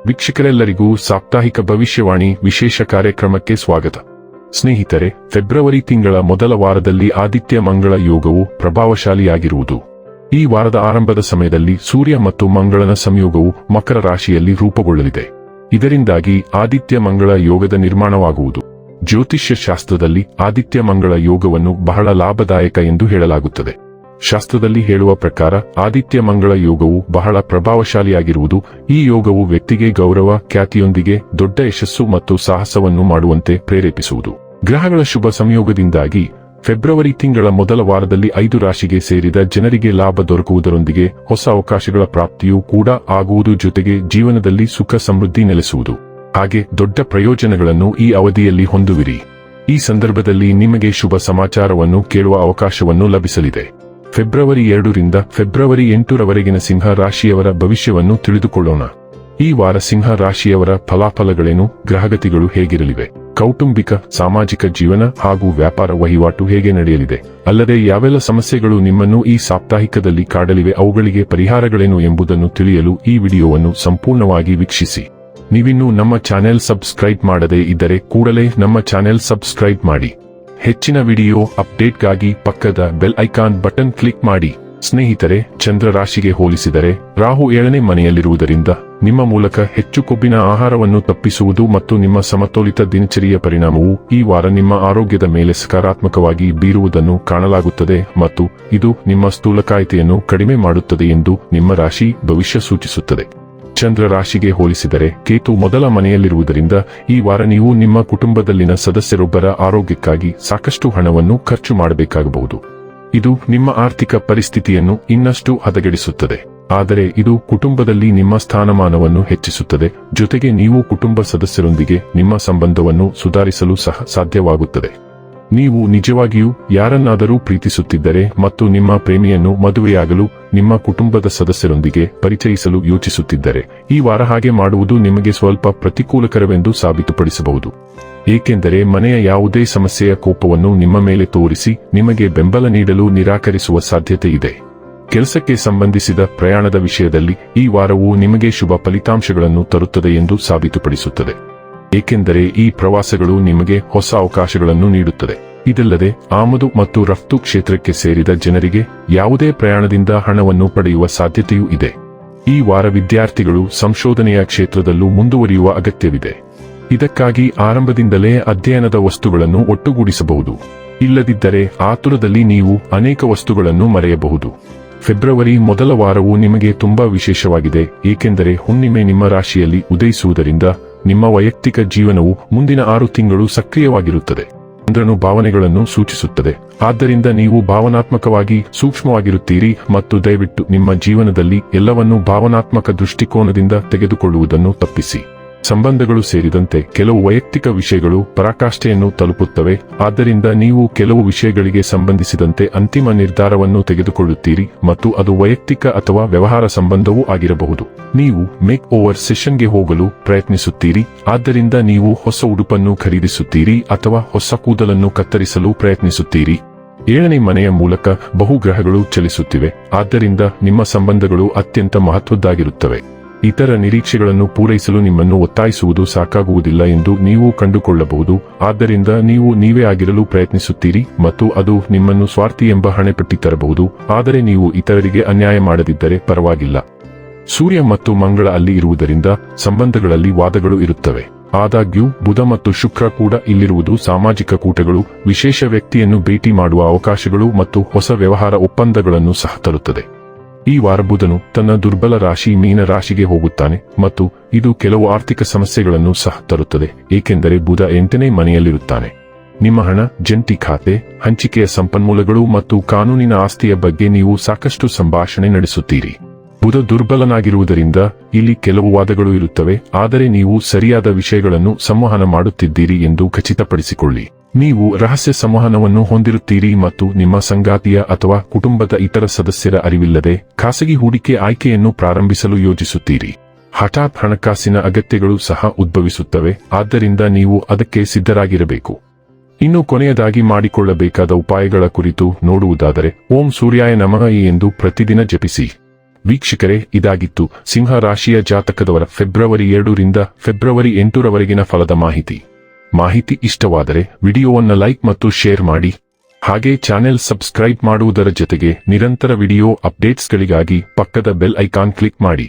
ವೀಕ್ಷಕರೆಲ್ಲರಿಗೂ ಸಾಪ್ತಾಹಿಕ ಭವಿಷ್ಯವಾಣಿ ವಿಶೇಷ ಕಾರ್ಯಕ್ರಮಕ್ಕೆ ಸ್ವಾಗತ. ಸ್ನೇಹಿತರೆ, ಫೆಬ್ರವರಿ ತಿಂಗಳ ಮೊದಲ ವಾರದಲ್ಲಿ ಆದಿತ್ಯ ಮಂಗಳ ಯೋಗವು ಪ್ರಭಾವಶಾಲಿಯಾಗಿರುವುದು. ಈ ವಾರದ ಆರಂಭದ ಸಮಯದಲ್ಲಿ ಸೂರ್ಯ ಮತ್ತು ಮಂಗಳನ ಸಂಯೋಗವು ಮಕರ ರಾಶಿಯಲ್ಲಿ ರೂಪುಗೊಳ್ಳಲಿದೆ. ಇದರಿಂದಾಗಿ ಆದಿತ್ಯ ಮಂಗಳ ಯೋಗದ ನಿರ್ಮಾಣವಾಗುವುದು. ಜ್ಯೋತಿಷ್ಯ ಶಾಸ್ತ್ರದಲ್ಲಿ ಆದಿತ್ಯ ಮಂಗಳ ಯೋಗವನ್ನು ಬಹಳ ಲಾಭದಾಯಕ ಎಂದು ಹೇಳಲಾಗುತ್ತದೆ. ಶಾಸ್ತ್ರದಲ್ಲಿ ಹೇಳುವ ಪ್ರಕಾರ ಆದಿತ್ಯ ಮಂಗಳ ಯೋಗವು ಬಹಳ ಪ್ರಭಾವಶಾಲಿಯಾಗಿರುವುದು. ಈ ಯೋಗವು ವ್ಯಕ್ತಿಗೆ ಗೌರವ, ಖ್ಯಾತಿಯೊಂದಿಗೆ ದೊಡ್ಡ ಯಶಸ್ಸು ಮತ್ತು ಸಾಹಸವನ್ನು ಮಾಡುವಂತೆ ಪ್ರೇರೇಪಿಸುವುದು. ಗ್ರಹಗಳ ಶುಭ ಸಂಯೋಗದಿಂದಾಗಿ ಫೆಬ್ರವರಿ ತಿಂಗಳ ಮೊದಲ ವಾರದಲ್ಲಿ 5 ರಾಶಿಗೆ ಸೇರಿದ ಜನರಿಗೆ ಲಾಭ ದೊರಕುವುದರೊಂದಿಗೆ ಹೊಸ ಅವಕಾಶಗಳ ಪ್ರಾಪ್ತಿಯೂ ಕೂಡ ಆಗುವುದು. ಜೊತೆಗೆ ಜೀವನದಲ್ಲಿ ಸುಖ ಸಮೃದ್ಧಿ ನೆಲೆಸುವುದು. ಹಾಗೆ ದೊಡ್ಡ ಪ್ರಯೋಜನಗಳನ್ನು ಈ ಅವಧಿಯಲ್ಲಿ ಹೊಂದುವಿರಿ. ಈ ಸಂದರ್ಭದಲ್ಲಿ ನಿಮಗೆ ಶುಭ ಸಮಾಚಾರವನ್ನು ಕೇಳುವ ಅವಕಾಶವನ್ನು ಲಭಿಸಲಿದೆ. ಫೆಬ್ರವರಿ 2 ರಿಂದ ಫೆಬ್ರವರಿ 8 ರವರೆಗಿನ ಸಿಂಹ ರಾಶಿಯವರ ಭವಿಷ್ಯವನ್ನು ತಿಳಿದುಕೊಳ್ಳೋಣ. ಈ ವಾರ ಸಿಂಹ ರಾಶಿಯವರ ಫಲಾಫಲಗಳೇನು? ಗ್ರಹಗತಿಗಳು ಹೇಗಿರಲಿವೆ? ಕೌಟುಂಬಿಕ, ಸಾಮಾಜಿಕ ಜೀವನ ಹಾಗೂ ವ್ಯಾಪಾರ ವಹಿವಾಟು ಹೇಗೆ ನಡೆಯಲಿದೆ? ಅಲ್ಲದೆ ಯಾವೆಲ್ಲ ಸಮಸ್ಯೆಗಳು ನಿಮ್ಮನ್ನು ಈ ಸಾಪ್ತಾಹಿಕದಲ್ಲಿ ಕಾಡಲಿವೆ, ಅವುಗಳಿಗೆ ಪರಿಹಾರಗಳೇನು ಎಂಬುದನ್ನು ತಿಳಿಯಲು ಈ ವಿಡಿಯೋವನ್ನು ಸಂಪೂರ್ಣವಾಗಿ ವೀಕ್ಷಿಸಿ. ನೀವಿನ್ನೂ ನಮ್ಮ ಚಾನೆಲ್ ಸಬ್ಸ್ಕ್ರೈಬ್ ಮಾಡದೇ ಇದ್ದರೆ ಕೂಡಲೇ ನಮ್ಮ ಚಾನೆಲ್ ಸಬ್ಸ್ಕ್ರೈಬ್ ಮಾಡಿ. ಹೆಚ್ಚಿನ ವಿಡಿಯೋ ಅಪ್ಡೇಟ್ಗಾಗಿ ಪಕ್ಕದ ಬೆಲ್ ಐಕಾನ್ ಬಟನ್ ಕ್ಲಿಕ್ ಮಾಡಿ. ಸ್ನೇಹಿತರೆ, ಚಂದ್ರ ರಾಶಿಗೆ ಹೋಲಿಸಿದರೆ ರಾಹು 7ನೇ ಮನೆಯಲ್ಲಿರುವುದರಿಂದ ನಿಮ್ಮ ಮೂಲಕ ಹೆಚ್ಚು ಕೊಬ್ಬಿನ ಆಹಾರವನ್ನು ತಪ್ಪಿಸುವುದು ಮತ್ತು ನಿಮ್ಮ ಸಮತೋಲಿತ ದಿನಚರಿಯ ಪರಿಣಾಮವು ಈ ವಾರ ನಿಮ್ಮ ಆರೋಗ್ಯದ ಮೇಲೆ ಸಕಾರಾತ್ಮಕವಾಗಿ ಬೀರುವುದನ್ನು ಕಾಣಲಾಗುತ್ತದೆ ಮತ್ತು ಇದು ನಿಮ್ಮ ಸ್ಥೂಲಕಾಯತೆಯನ್ನು ಕಡಿಮೆ ಮಾಡುತ್ತದೆ ಎಂದು ನಿಮ್ಮ ರಾಶಿ ಭವಿಷ್ಯ ಸೂಚಿಸುತ್ತದೆ. ಚಂದ್ರ ರಾಶಿಗೆ ಹೋಲಿಸಿದರೆ ಕೇತು ಮೊದಲ ಮನೆಯಲ್ಲಿರುವುದರಿಂದ ಈ ವಾರ ನೀವು ನಿಮ್ಮ ಕುಟುಂಬದಲ್ಲಿನ ಸದಸ್ಯರೊಬ್ಬರ ಆರೋಗ್ಯಕ್ಕಾಗಿ ಸಾಕಷ್ಟು ಹಣವನ್ನು ಖರ್ಚು ಮಾಡಬೇಕಾಗಬಹುದು. ಇದು ನಿಮ್ಮ ಆರ್ಥಿಕ ಪರಿಸ್ಥಿತಿಯನ್ನು ಇನ್ನಷ್ಟು ಹದಗೆಡಿಸುತ್ತದೆ. ಆದರೆ ಇದು ಕುಟುಂಬದಲ್ಲಿ ನಿಮ್ಮ ಸ್ಥಾನಮಾನವನ್ನು ಹೆಚ್ಚಿಸುತ್ತದೆ. ಜೊತೆಗೆ ನೀವು ಕುಟುಂಬ ಸದಸ್ಯರೊಂದಿಗೆ ನಿಮ್ಮ ಸಂಬಂಧವನ್ನು ಸುಧಾರಿಸಲು ಸಹ ಸಾಧ್ಯವಾಗುತ್ತದೆ. ನೀವು ನಿಜವಾಗಿಯೂ ಯಾರನ್ನಾದರೂ ಪ್ರೀತಿಸುತ್ತಿದ್ದರೆ ಮತ್ತು ನಿಮ್ಮ ಪ್ರೇಮಿಯನ್ನು ಮದುವೆಯಾಗಲು ನಿಮ್ಮ ಕುಟುಂಬದ ಸದಸ್ಯರೊಂದಿಗೆ ಪರಿಚಯಿಸಲು ಯೋಚಿಸುತ್ತಿದ್ದರೆ ಈ ವಾರ ಹಾಗೆ ಮಾಡುವುದು ನಿಮಗೆ ಸ್ವಲ್ಪ ಪ್ರತಿಕೂಲಕರವೆಂದು ಸಾಬೀತುಪಡಿಸಬಹುದು. ಏಕೆಂದರೆ ಮನೆಯ ಯಾವುದೇ ಸಮಸ್ಯೆಯ ಕೋಪವನ್ನು ನಿಮ್ಮ ಮೇಲೆ ತೋರಿಸಿ ನಿಮಗೆ ಬೆಂಬಲ ನೀಡಲು ನಿರಾಕರಿಸುವ ಸಾಧ್ಯತೆ ಇದೆ. ಕೆಲಸಕ್ಕೆ ಸಂಬಂಧಿಸಿದ ಪ್ರಯಾಣದ ವಿಷಯದಲ್ಲಿ ಈ ವಾರವು ನಿಮಗೆ ಶುಭ ಫಲಿತಾಂಶಗಳನ್ನು ತರುತ್ತದೆ ಎಂದು ಸಾಬೀತುಪಡಿಸುತ್ತದೆ. ಏಕೆಂದರೆ ಈ ಪ್ರವಾಸಗಳು ನಿಮಗೆ ಹೊಸ ಅವಕಾಶಗಳನ್ನು ನೀಡುತ್ತದೆ. ಇದಲ್ಲದೆ ಆಮದು ಮತ್ತು ರಫ್ತು ಕ್ಷೇತ್ರಕ್ಕೆ ಸೇರಿದ ಜನರಿಗೆ ಯಾವುದೇ ಪ್ರಯಾಣದಿಂದ ಹಣವನ್ನು ಪಡೆಯುವ ಸಾಧ್ಯತೆಯೂ ಇದೆ. ಈ ವಾರ ವಿದ್ಯಾರ್ಥಿಗಳು ಸಂಶೋಧನೆಯ ಕ್ಷೇತ್ರದಲ್ಲೂ ಮುಂದುವರಿಯುವ ಅಗತ್ಯವಿದೆ. ಇದಕ್ಕಾಗಿ ಆರಂಭದಿಂದಲೇ ಅಧ್ಯಯನದ ವಸ್ತುಗಳನ್ನು ಒಟ್ಟುಗೂಡಿಸಬಹುದು. ಇಲ್ಲದಿದ್ದರೆ ಆತುರದಲ್ಲಿ ನೀವು ಅನೇಕ ವಸ್ತುಗಳನ್ನು ಮರೆಯಬಹುದು. ಫೆಬ್ರವರಿ ಮೊದಲ ವಾರವು ನಿಮಗೆ ತುಂಬಾ ವಿಶೇಷವಾಗಿದೆ, ಏಕೆಂದರೆ ಹುಣ್ಣಿಮೆ ನಿಮ್ಮ ರಾಶಿಯಲ್ಲಿ ಉದಯಿಸುವುದರಿಂದ ನಿಮ್ಮ ವೈಯಕ್ತಿಕ ಜೀವನವು ಮುಂದಿನ 6 ತಿಂಗಳು ಸಕ್ರಿಯವಾಗಿರುತ್ತದೆ. ಚಂದ್ರನು ಭಾವನೆಗಳನ್ನು ಸೂಚಿಸುತ್ತದೆ. ಆದ್ದರಿಂದ ನೀವು ಭಾವನಾತ್ಮಕವಾಗಿ ಸೂಕ್ಷ್ಮವಾಗಿರುತ್ತೀರಿ ಮತ್ತು ದಯವಿಟ್ಟು ನಿಮ್ಮ ಜೀವನದಲ್ಲಿ ಎಲ್ಲವನ್ನೂ ಭಾವನಾತ್ಮಕ ದೃಷ್ಟಿಕೋನದಿಂದ ತೆಗೆದುಕೊಳ್ಳುವುದನ್ನು ತಪ್ಪಿಸಿ. ಸಂಬಂಧಗಳು ಸೇರಿದಂತೆ ಕೆಲವು ವೈಯಕ್ತಿಕ ವಿಷಯಗಳು ಪರಾಕಾಷ್ಠೆಯನ್ನು ತಲುಪುತ್ತವೆ. ಆದ್ದರಿಂದ ನೀವು ಕೆಲವು ವಿಷಯಗಳಿಗೆ ಸಂಬಂಧಿಸಿದಂತೆ ಅಂತಿಮ ನಿರ್ಧಾರವನ್ನು ತೆಗೆದುಕೊಳ್ಳುತ್ತೀರಿ ಮತ್ತು ಅದು ವೈಯಕ್ತಿಕ ಅಥವಾ ವ್ಯವಹಾರ ಸಂಬಂಧವೂ ಆಗಿರಬಹುದು. ನೀವು ಮೇಕ್ ಓವರ್ ಸೆಷನ್ಗೆ ಹೋಗಲು ಪ್ರಯತ್ನಿಸುತ್ತೀರಿ. ಆದ್ದರಿಂದ ನೀವು ಹೊಸ ಉಡುಪನ್ನು ಖರೀದಿಸುತ್ತೀರಿ ಅಥವಾ ಹೊಸ ಕೂದಲನ್ನು ಕತ್ತರಿಸಲು ಪ್ರಯತ್ನಿಸುತ್ತೀರಿ. 7ನೇ ಮನೆಯ ಮೂಲಕ ಬಹುಗ್ರಹಗಳು ಚಲಿಸುತ್ತಿವೆ. ಆದ್ದರಿಂದ ನಿಮ್ಮ ಸಂಬಂಧಗಳು ಅತ್ಯಂತ ಮಹತ್ವದ್ದಾಗಿರುತ್ತವೆ. ಇತರ ನಿರೀಕ್ಷೆಗಳನ್ನು ಪೂರೈಸಲು ನಿಮ್ಮನ್ನು ಒತ್ತಾಯಿಸುವುದು ಸಾಕಾಗುವುದಿಲ್ಲ ಎಂದು ನೀವು ಕಂಡುಕೊಳ್ಳಬಹುದು. ಆದ್ದರಿಂದ ನೀವು ನೀವೇ ಆಗಿರಲು ಪ್ರಯತ್ನಿಸುತ್ತೀರಿ ಮತ್ತು ಅದು ನಿಮ್ಮನ್ನು ಸ್ವಾರ್ಥಿ ಎಂಬ ಹಣೆಪಟ್ಟಿ ತರಬಹುದು. ಆದರೆ ನೀವು ಇತರರಿಗೆ ಅನ್ಯಾಯ ಮಾಡದಿದ್ದರೆ ಪರವಾಗಿಲ್ಲ. ಸೂರ್ಯ ಮತ್ತು ಮಂಗಳ ಅಲ್ಲಿ ಇರುವುದರಿಂದ ಸಂಬಂಧಗಳಲ್ಲಿ ವಾದಗಳು ಇರುತ್ತವೆ. ಆದಾಗ್ಯೂ ಬುಧ ಮತ್ತು ಶುಕ್ರ ಕೂಡ ಇಲ್ಲಿರುವುದು ಸಾಮಾಜಿಕ ಕೂಟಗಳು, ವಿಶೇಷ ವ್ಯಕ್ತಿಯನ್ನು ಭೇಟಿ ಮಾಡುವ ಅವಕಾಶಗಳು ಮತ್ತು ಹೊಸ ವ್ಯವಹಾರ ಒಪ್ಪಂದಗಳನ್ನು ಸಹ ತರುತ್ತದೆ. ಈ ವಾರ ಬುಧನು ತನ್ನ ದುರ್ಬಲ ರಾಶಿ ಮೀನ ರಾಶಿಗೆ ಹೋಗುತ್ತಾನೆ ಮತ್ತು ಇದು ಕೆಲವು ಆರ್ಥಿಕ ಸಮಸ್ಯೆಗಳನ್ನು ಸಹ ತರುತ್ತದೆ, ಏಕೆಂದರೆ ಬುಧ 8ನೇ ಮನೆಯಲ್ಲಿರುತ್ತಾನೆ. ನಿಮ್ಮ ಹಣ, ಜಂಟಿ ಖಾತೆ, ಹಂಚಿಕೆಯ ಸಂಪನ್ಮೂಲಗಳು ಮತ್ತು ಕಾನೂನಿನ ಆಸ್ತಿಯ ಬಗ್ಗೆ ನೀವು ಸಾಕಷ್ಟು ಸಂಭಾಷಣೆ ನಡೆಸುತ್ತೀರಿ. ಬುಧ ದುರ್ಬಲನಾಗಿರುವುದರಿಂದ ಇಲ್ಲಿ ಕೆಲವು ವಾದಗಳು ಇರುತ್ತವೆ, ಆದರೆ ನೀವು ಸರಿಯಾದ ವಿಷಯಗಳನ್ನು ಸಂವಹನ ಮಾಡುತ್ತಿದ್ದೀರಿ ಎಂದು ಖಚಿತಪಡಿಸಿಕೊಳ್ಳಿ. ನೀವು ರಹಸ್ಯ ಸಂವಹನವನ್ನು ಹೊಂದಿರುತ್ತೀರಿ ಮತ್ತು ನಿಮ್ಮ ಸಂಗಾತಿಯ ಅಥವಾ ಕುಟುಂಬದ ಇತರ ಸದಸ್ಯರ ಅರಿವಿಲ್ಲದೆ ಖಾಸಗಿ ಹೂಡಿಕೆ ಆಯ್ಕೆಯನ್ನು ಪ್ರಾರಂಭಿಸಲು ಯೋಜಿಸುತ್ತೀರಿ. ಹಠಾತ್ ಹಣಕಾಸಿನ ಅಗತ್ಯಗಳು ಸಹ ಉದ್ಭವಿಸುತ್ತವೆ, ಆದ್ದರಿಂದ ನೀವು ಅದಕ್ಕೆ ಸಿದ್ಧರಾಗಿರಬೇಕು. ಇನ್ನು ಕೊನೆಯದಾಗಿ ಮಾಡಿಕೊಳ್ಳಬೇಕಾದ ಉಪಾಯಗಳ ಕುರಿತು ನೋಡುವುದಾದರೆ ಓಂ ಸೂರ್ಯಾಯ ನಮಃ ಎಂದು ಪ್ರತಿದಿನ ಜಪಿಸಿ. ವೀಕ್ಷಕರೇ, ಇದಾಗಿತ್ತು ಸಿಂಹ ರಾಶಿಯ ಜಾತಕದವರ ಫೆಬ್ರವರಿ 2 ರಿಂದ ಫೆಬ್ರವರಿ 8 ರವರೆಗಿನ ಫಲದ ಮಾಹಿತಿ ಇಷ್ಟವಾದರೆ ವಿಡಿಯೋವನ್ನು ಲೈಕ್ ಮತ್ತು ಶೇರ್ ಮಾಡಿ. ಹಾಗೆ ಚಾನೆಲ್ ಸಬ್ಸ್ಕ್ರೈಬ್ ಮಾಡುವುದರ ಜೊತೆಗೆ ನಿರಂತರ ವಿಡಿಯೋ ಅಪ್ಡೇಟ್ಸ್ಗಳಿಗಾಗಿ ಪಕ್ಕದ ಬೆಲ್ ಐಕಾನ್ ಕ್ಲಿಕ್ ಮಾಡಿ.